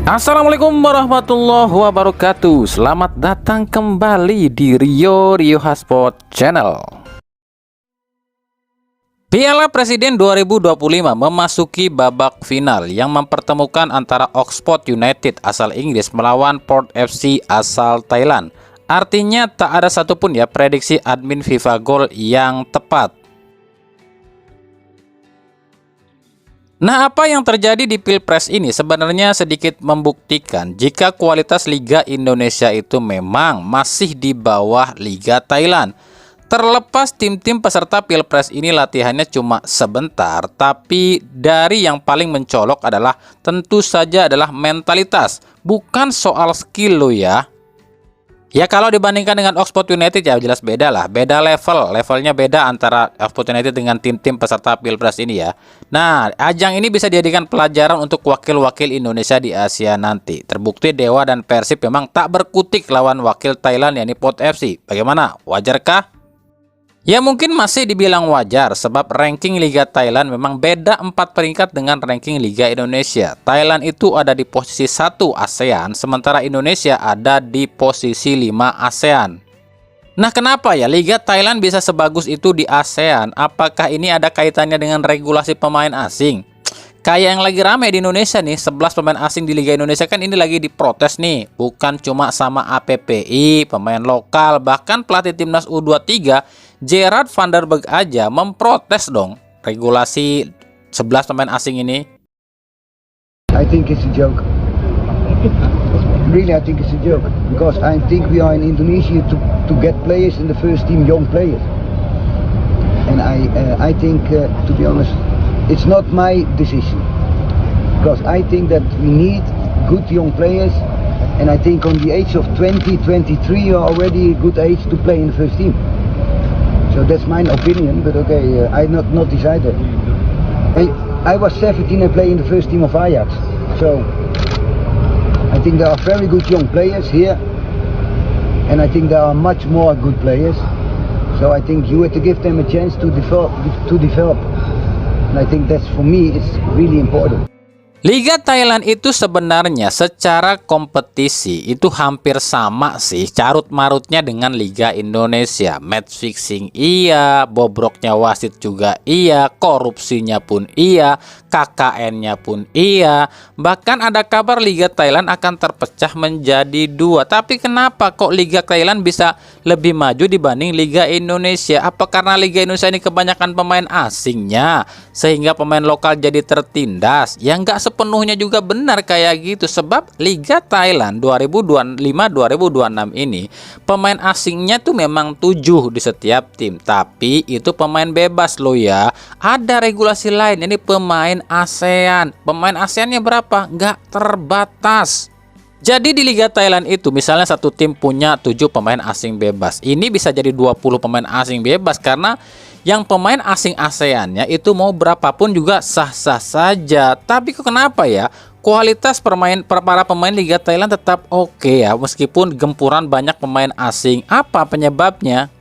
Assalamualaikum warahmatullahi wabarakatuh. Selamat datang kembali di Rio Hotspot Channel. Piala Presiden 2025 memasuki babak final yang mempertemukan antara Oxford United asal Inggris melawan Port FC asal Thailand. Artinya tak ada satupun ya prediksi admin FIFA Goal yang tepat. Nah, apa yang terjadi di Pilpres ini sebenarnya sedikit membuktikan jika kualitas Liga Indonesia itu memang masih di bawah Liga Thailand. Terlepas tim-tim peserta Pilpres ini latihannya cuma sebentar, tapi dari yang paling mencolok adalah tentu saja adalah mentalitas, bukan soal skill lo ya. Ya kalau dibandingkan dengan Oxford United ya jelas beda lah, beda levelnya beda antara Oxford United dengan tim-tim peserta Pilpres ini ya. Nah, ajang ini bisa dijadikan pelajaran untuk wakil-wakil Indonesia di Asia nanti. Terbukti Dewa dan Persib memang tak berkutik lawan wakil Thailand yakni Port FC. Bagaimana? Wajarkah? Ya mungkin masih dibilang wajar sebab ranking Liga Thailand memang beda 4 peringkat dengan ranking Liga Indonesia. Thailand itu ada di posisi 1 ASEAN, sementara Indonesia ada di posisi 5 ASEAN. Nah kenapa ya Liga Thailand bisa sebagus itu di ASEAN? Apakah ini ada kaitannya dengan regulasi pemain asing? Kayak yang lagi rame di Indonesia nih, 11 pemain asing di Liga Indonesia kan ini lagi diprotes nih. Bukan cuma sama APPI, pemain lokal, bahkan pelatih timnas U23 Gerard van der Berg aja memprotes dong regulasi 11 pemain asing ini. I think it's a joke. Really, I think it's a joke because I think we are in Indonesia to get players in the first team, young players. And I think, to be honest, it's not my decision because I think that we need good young players, and I think on the age of 20, 23 you are already a good age to play in the first team. So that's my opinion, but okay, I not decided. I was 17 and playing in the first team of Ajax, so I think there are very good young players here, and I think there are much more good players. So I think you have to give them a chance to develop. And I think that's, for me, it's really important. Liga Thailand itu sebenarnya secara kompetisi itu hampir sama sih carut-marutnya dengan Liga Indonesia. Match fixing iya, bobroknya wasit juga iya, korupsinya pun iya, KKN-nya pun iya. Bahkan ada kabar Liga Thailand akan terpecah menjadi 2. Tapi kenapa kok Liga Thailand bisa lebih maju dibanding Liga Indonesia? Apa karena Liga Indonesia ini kebanyakan pemain asingnya sehingga pemain lokal jadi tertindas? Ya nggak sepenuhnya juga benar kayak gitu, sebab Liga Thailand 2025-2026 ini pemain asingnya tuh memang 7 di setiap tim, tapi itu pemain bebas loh ya. Ada regulasi lain, ini pemain ASEAN. Pemain ASEANnya berapa? Nggak terbatas. Jadi di Liga Thailand itu misalnya satu tim punya 7 pemain asing bebas, ini bisa jadi 20 pemain asing bebas karena yang pemain asing ASEAN-nya itu mau berapapun juga sah-sah saja. Tapi kok kenapa ya kualitas para pemain Liga Thailand tetap oke ya meskipun gempuran banyak pemain asing? Apa penyebabnya?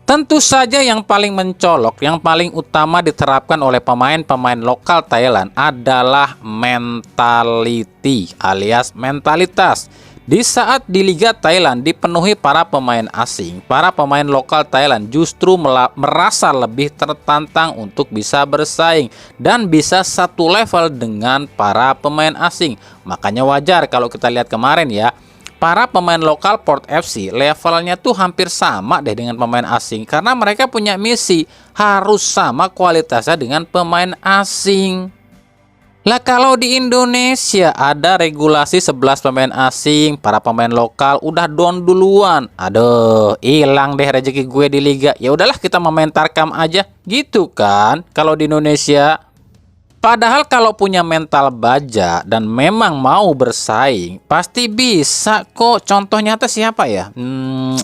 Tentu saja yang paling mencolok, yang paling utama diterapkan oleh pemain-pemain lokal Thailand adalah mentality alias mentalitas. Di saat di Liga Thailand dipenuhi para pemain asing, para pemain lokal Thailand justru merasa lebih tertantang untuk bisa bersaing dan bisa satu level dengan para pemain asing. Makanya wajar kalau kita lihat kemarin ya, para pemain lokal Port FC levelnya tuh hampir sama deh dengan pemain asing karena mereka punya misi harus sama kualitasnya dengan pemain asing. Lah kalau di Indonesia ada regulasi 11 pemain asing, para pemain lokal udah down duluan. Aduh, hilang deh rezeki gue di liga. Ya udahlah kita memain tarkam aja, gitu kan? Kalau di Indonesia. Padahal kalau punya mental baja dan memang mau bersaing, pasti bisa kok. Contoh nyata siapa ya?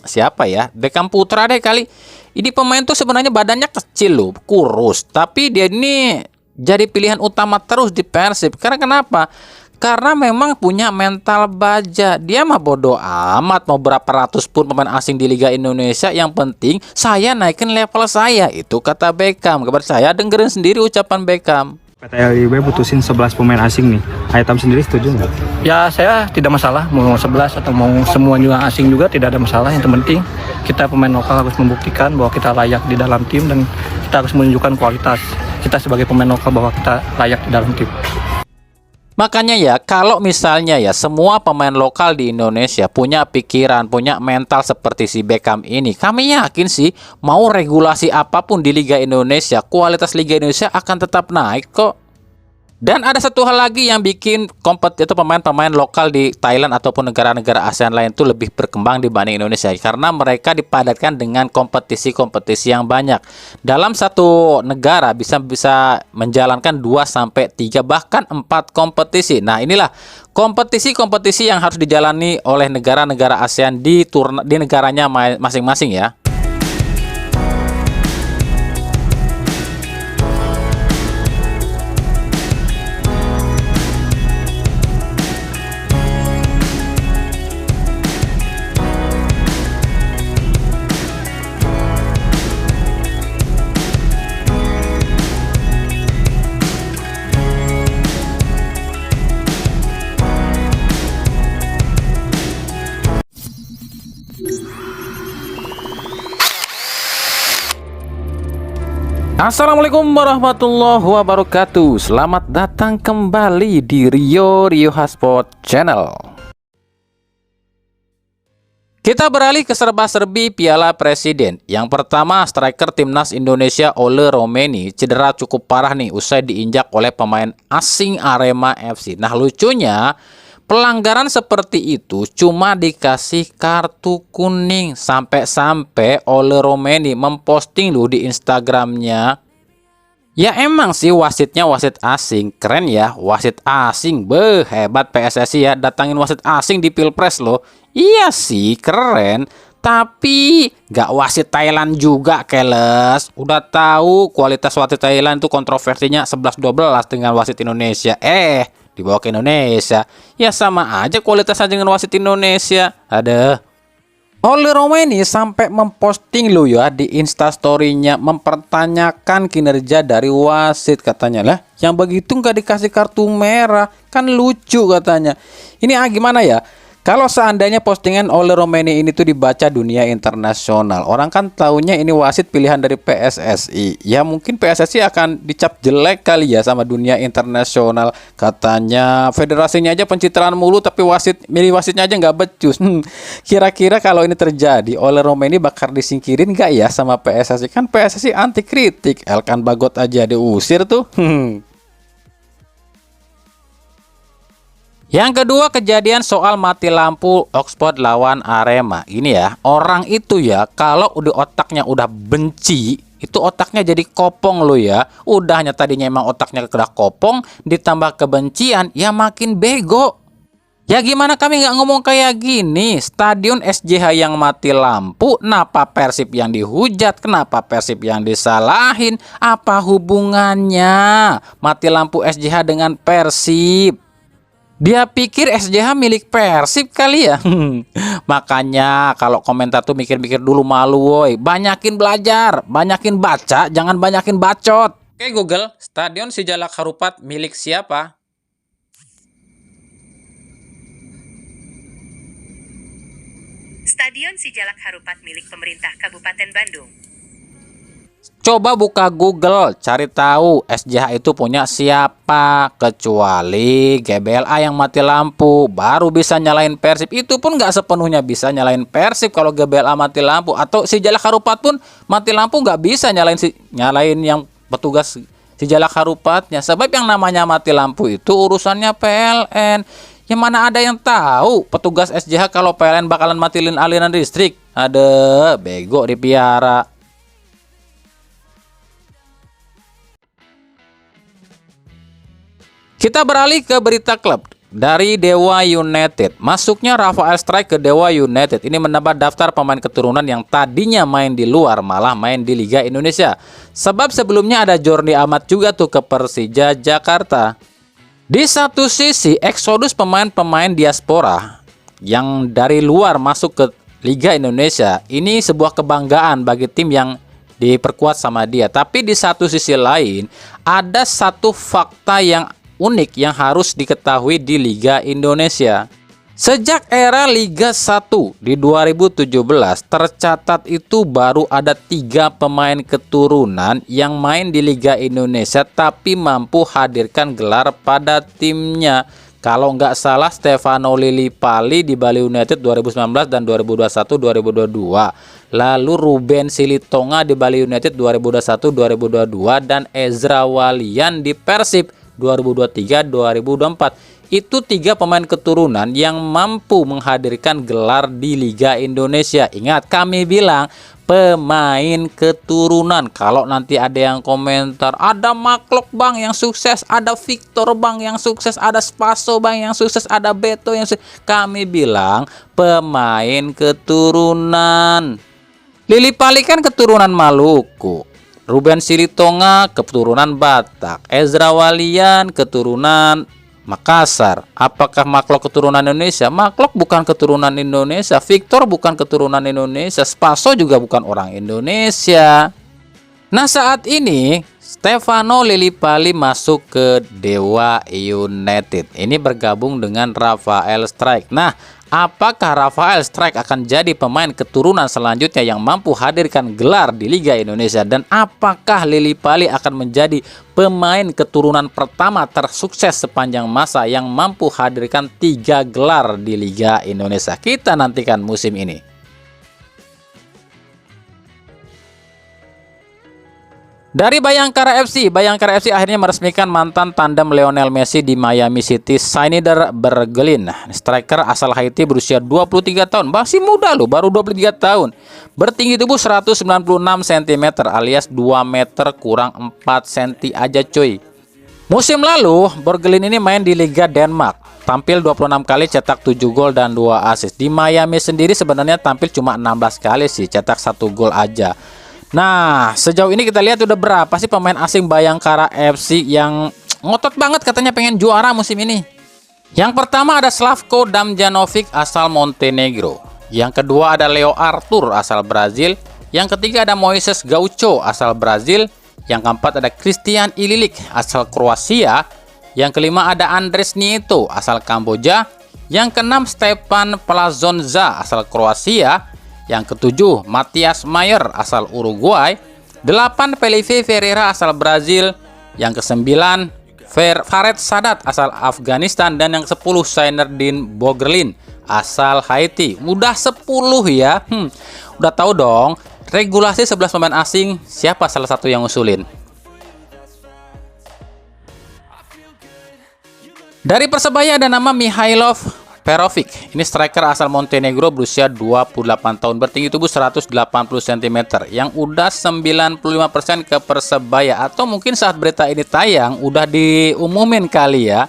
Siapa ya? Beckham Putra deh kali. Ini pemain tuh sebenarnya badannya kecil loh, kurus, tapi dia ini jadi pilihan utama terus di Persib. Karena kenapa? Karena memang punya mental baja. Dia mah bodoh amat mau berapa ratus pun pemain asing di Liga Indonesia, yang penting saya naikin level saya. Itu kata Beckham. Kabar saya dengerin sendiri ucapan Beckham. PT LIB putusin 11 pemain asing nih. Aitam sendiri setuju nggak? Ya saya tidak masalah mau 11 atau mau semua juga asing juga tidak ada masalah. Yang penting kita pemain lokal harus membuktikan bahwa kita layak di dalam tim dan kita harus menunjukkan kualitas kita sebagai pemain lokal bahwa kita layak di dalam tim. Makanya ya, kalau misalnya ya semua pemain lokal di Indonesia punya pikiran, punya mental seperti si Beckham ini, kami yakin sih mau regulasi apapun di Liga Indonesia, kualitas Liga Indonesia akan tetap naik kok. Dan ada satu hal lagi yang bikin itu pemain-pemain lokal di Thailand ataupun negara-negara ASEAN lain itu lebih berkembang dibanding Indonesia, karena mereka dipadatkan dengan kompetisi-kompetisi yang banyak. Dalam satu negara bisa menjalankan 2 sampai 3 bahkan 4 kompetisi. Nah, inilah kompetisi-kompetisi yang harus dijalani oleh negara-negara ASEAN di negaranya masing-masing ya. Assalamualaikum warahmatullahi wabarakatuh. Selamat datang kembali di Rio Hasport Channel. Kita beralih ke serba-serbi Piala Presiden. Yang pertama, striker timnas Indonesia Ole Romeni cedera cukup parah nih usai diinjak oleh pemain asing Arema FC. Nah, lucunya pelanggaran seperti itu cuma dikasih kartu kuning. Sampai-sampai Ole Romeni memposting loh di Instagramnya. Ya emang sih wasitnya wasit asing. Keren ya, wasit asing. Hebat PSSI ya, datangin wasit asing di Pilpres loh. Iya sih, keren. Tapi gak wasit Thailand juga, keles. Udah tahu kualitas wasit Thailand itu kontroversinya 11-12 dengan wasit Indonesia. Dibawa ke Indonesia, ya sama aja kualitasnya dengan wasit Indonesia. Ada Ole Romeni sampai memposting lo ya di Instastory-nya, mempertanyakan kinerja dari wasit. Katanya lah, yang begitu nggak dikasih kartu merah, kan lucu katanya. Ini gimana ya? Kalau seandainya postingan Ole Romeni ini tuh dibaca dunia internasional, orang kan taunya ini wasit pilihan dari PSSI. Ya mungkin PSSI akan dicap jelek kali ya sama dunia internasional. Katanya federasinya aja pencitraan mulu, tapi milih wasitnya aja nggak becus. Kira-kira kalau ini terjadi, Ole Romeni bakal disingkirin nggak ya sama PSSI? Kan PSSI anti kritik, Elkan Bagot aja diusir tuh. Yang kedua, kejadian soal mati lampu Oxford lawan Arema. Ini ya, orang itu ya kalau di otaknya udah benci, itu otaknya jadi kopong lo ya. Udahnya tadinya emang otaknya udah kopong, ditambah kebencian, ya makin bego. Ya gimana kami nggak ngomong kayak gini? Stadion SJH yang mati lampu, kenapa Persib yang dihujat? Kenapa Persib yang disalahin? Apa hubungannya mati lampu SJH dengan Persib? Dia pikir SJH milik Persib kali ya. Makanya kalau komentar tuh mikir-mikir dulu, malu woi. Banyakin belajar, banyakin baca, jangan banyakin bacot. Oke Google, Stadion Sijalak Harupat milik siapa? Stadion Sijalak Harupat milik pemerintah Kabupaten Bandung. Coba buka Google, cari tahu SJH itu punya siapa. Kecuali GBLA yang mati lampu, baru bisa nyalain Persib. Itu pun nggak sepenuhnya bisa nyalain Persib kalau GBLA mati lampu. Atau Sijalak Harupat pun mati lampu nggak bisa nyalain yang petugas Sijalak Harupatnya. Sebab yang namanya mati lampu itu urusannya PLN. Yang mana ada yang tahu petugas SJH kalau PLN bakalan matiin aliran listrik. Ada bego dipiara. Kita beralih ke berita klub dari Dewa United. Masuknya Rafael Strijk ke Dewa United ini menambah daftar pemain keturunan yang tadinya main di luar malah main di Liga Indonesia. Sebab sebelumnya ada Jordi Amat juga tuh ke Persija Jakarta. Di satu sisi, eksodus pemain-pemain diaspora yang dari luar masuk ke Liga Indonesia ini sebuah kebanggaan bagi tim yang diperkuat sama dia. Tapi di satu sisi lain, ada satu fakta yang unik yang harus diketahui di Liga Indonesia. Sejak era Liga 1 di 2017 tercatat itu baru ada 3 pemain keturunan yang main di Liga Indonesia tapi mampu hadirkan gelar pada timnya. Kalau nggak salah Stefano Lillipali di Bali United 2019 dan 2021-2022. Lalu Ruben Silitonga di Bali United 2021-2022 dan Ezra Walian di Persib 2023-2024. Itu 3 pemain keturunan yang mampu menghadirkan gelar di Liga Indonesia. Ingat, kami bilang pemain keturunan. Kalau nanti ada yang komentar, ada Maklok bang yang sukses, ada Victor bang yang sukses, ada Spaso bang yang sukses, ada Beto yang sukses. Kami bilang pemain keturunan. Lillipali kan keturunan Maluku, Ruben Silitonga keturunan Batak, Ezra Walian keturunan Makassar. Apakah Maklok keturunan Indonesia? Maklok bukan keturunan Indonesia, Victor bukan keturunan Indonesia, Spaso juga bukan orang Indonesia. Nah, saat ini Stefano Lillipali masuk ke Dewa United. Ini bergabung dengan Rafael Strijk. Nah, apakah Rafael Strijk akan jadi pemain keturunan selanjutnya yang mampu hadirkan gelar di Liga Indonesia? Dan apakah Lillipali akan menjadi pemain keturunan pertama tersukses sepanjang masa yang mampu hadirkan 3 gelar di Liga Indonesia? Kita nantikan musim ini. Dari Bayangkara FC akhirnya meresmikan mantan tandem Lionel Messi di Miami City, Sneijder Bergelin. Striker asal Haiti berusia 23 tahun, masih muda loh, baru 23 tahun. Bertinggi tubuh 196 cm alias 2 meter kurang 4 cm aja cuy. Musim lalu, Bergelin ini main di Liga Denmark. Tampil 26 kali, cetak 7 gol dan 2 assist. Di Miami sendiri sebenarnya tampil cuma 16 kali sih, cetak 1 gol aja. Nah, sejauh ini kita lihat udah berapa sih pemain asing Bayangkara FC yang ngotot banget katanya pengen juara musim ini. Yang pertama ada Slavko Damjanovic asal Montenegro. Yang kedua ada Leo Arthur asal Brazil. Yang ketiga ada Moises Gaucho asal Brazil. Yang keempat ada Christian Ililik asal Kroasia. Yang kelima ada Andres Nieto asal Kamboja. Yang keenam Stepan Plazonza asal Kroasia. Yang ketujuh, Matias Mayer asal Uruguay. 8, Felipe Ferreira asal Brazil. Yang kesembilan, Fared Sadat asal Afghanistan. Dan yang ke-10, Seinerdin Bogerlin asal Haiti. Udah 10 ya. Udah tahu dong, regulasi 11 pemain asing, siapa salah satu yang usulin? Dari Persebaya ada nama Mihailov Perovic. Ini striker asal Montenegro berusia 28 tahun, bertinggi tubuh 180 cm, yang udah 95% ke Persebaya, atau mungkin saat berita ini tayang udah diumumin kali ya.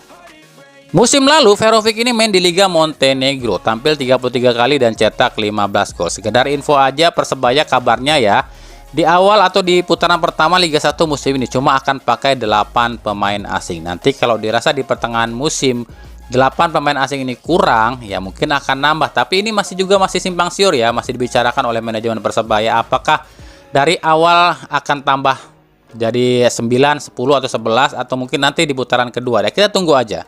Musim lalu Perovic ini main di Liga Montenegro, tampil 33 kali dan cetak 15 gol. Sekedar info aja, Persebaya kabarnya ya di awal atau di putaran pertama Liga 1 musim ini cuma akan pakai 8 pemain asing. Nanti kalau dirasa di pertengahan musim 8 pemain asing ini kurang, ya mungkin akan nambah. Tapi ini masih simpang siur ya, masih dibicarakan oleh manajemen Persebaya. Apakah dari awal akan tambah jadi 9, 10 atau 11, atau mungkin nanti di putaran kedua. Ya, kita tunggu aja.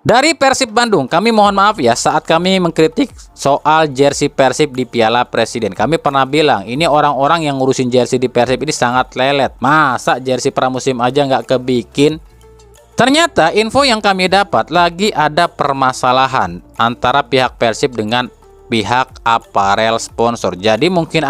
Dari Persib Bandung, kami mohon maaf ya saat kami mengkritik soal jersey Persib di Piala Presiden. Kami pernah bilang ini orang-orang yang ngurusin jersey di Persib ini sangat lelet. Masa jersey pramusim aja nggak kebikin? Ternyata info yang kami dapat lagi ada permasalahan antara pihak Persib dengan pihak aparel sponsor. Jadi mungkin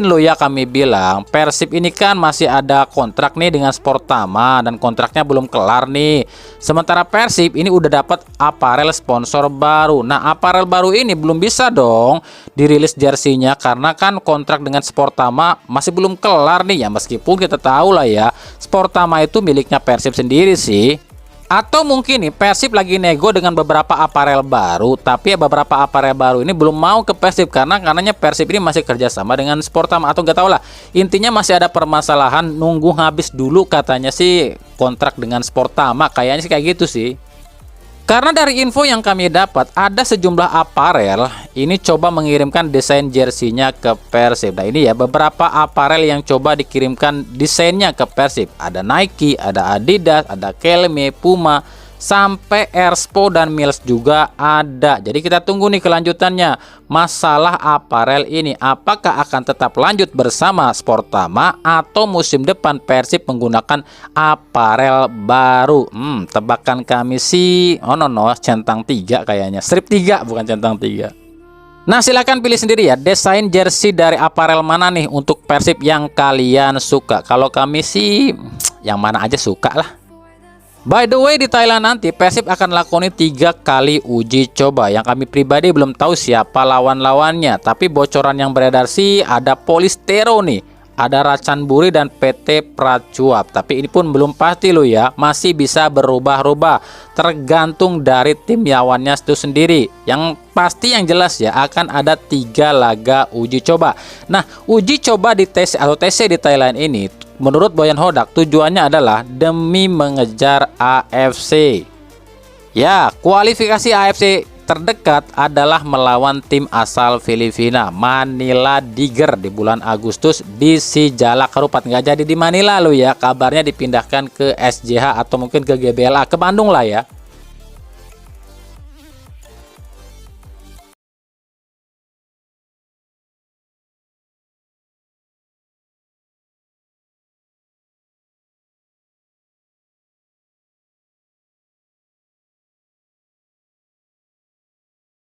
loh ya kami bilang, Persib ini kan masih ada kontrak nih dengan Sportama dan kontraknya belum kelar nih. Sementara Persib ini udah dapat aparel sponsor baru. Nah, aparel baru ini belum bisa dong dirilis jersinya karena kan kontrak dengan Sportama masih belum kelar nih ya. Meskipun kita tahu lah ya, Sportama itu miliknya Persib sendiri sih. Atau mungkin nih Persib lagi nego dengan beberapa aparel baru, tapi ya beberapa aparel baru ini belum mau ke Persib karenanya Persib ini masih kerjasama dengan Sportama atau nggak tahu lah. Intinya masih ada permasalahan, nunggu habis dulu katanya sih kontrak dengan Sportama, kayaknya sih kayak gitu sih. Karena dari info yang kami dapat, ada sejumlah aparel ini coba mengirimkan desain jersinya ke Persib. Nah ini ya beberapa aparel yang coba dikirimkan desainnya ke Persib. Ada Nike, ada Adidas, ada Kelme, Puma, sampai Erspo dan Mills juga ada. Jadi kita tunggu nih kelanjutannya. Masalah aparel ini apakah akan tetap lanjut bersama Sportama atau musim depan Persib menggunakan aparel baru? Tebakan kami sih centang 3 kayaknya. Strip 3 bukan centang 3. Nah silahkan pilih sendiri ya, desain jersey dari aparel mana nih untuk Persib yang kalian suka. Kalau kami sih yang mana aja suka lah. By the way, di Thailand nanti Persib akan lakoni 3 kali uji coba. Yang kami pribadi belum tahu siapa lawan-lawannya, tapi bocoran yang beredar sih ada Polistero nih, ada Ratchanburi dan PT Pracuap. Tapi ini pun belum pasti loh ya, masih bisa berubah-ubah tergantung dari tim lawannya itu sendiri. Yang pasti yang jelas ya akan ada 3 laga uji coba. Nah, uji coba di TC atau TC di Thailand ini menurut Boyan Hodak tujuannya adalah demi mengejar AFC. Ya, kualifikasi AFC terdekat adalah melawan tim asal Filipina, Manila Tiger di bulan Agustus di Sijalak Harupat. Nggak jadi di Manila loh ya, kabarnya dipindahkan ke SJH atau mungkin ke GBLA, ke Bandung lah ya.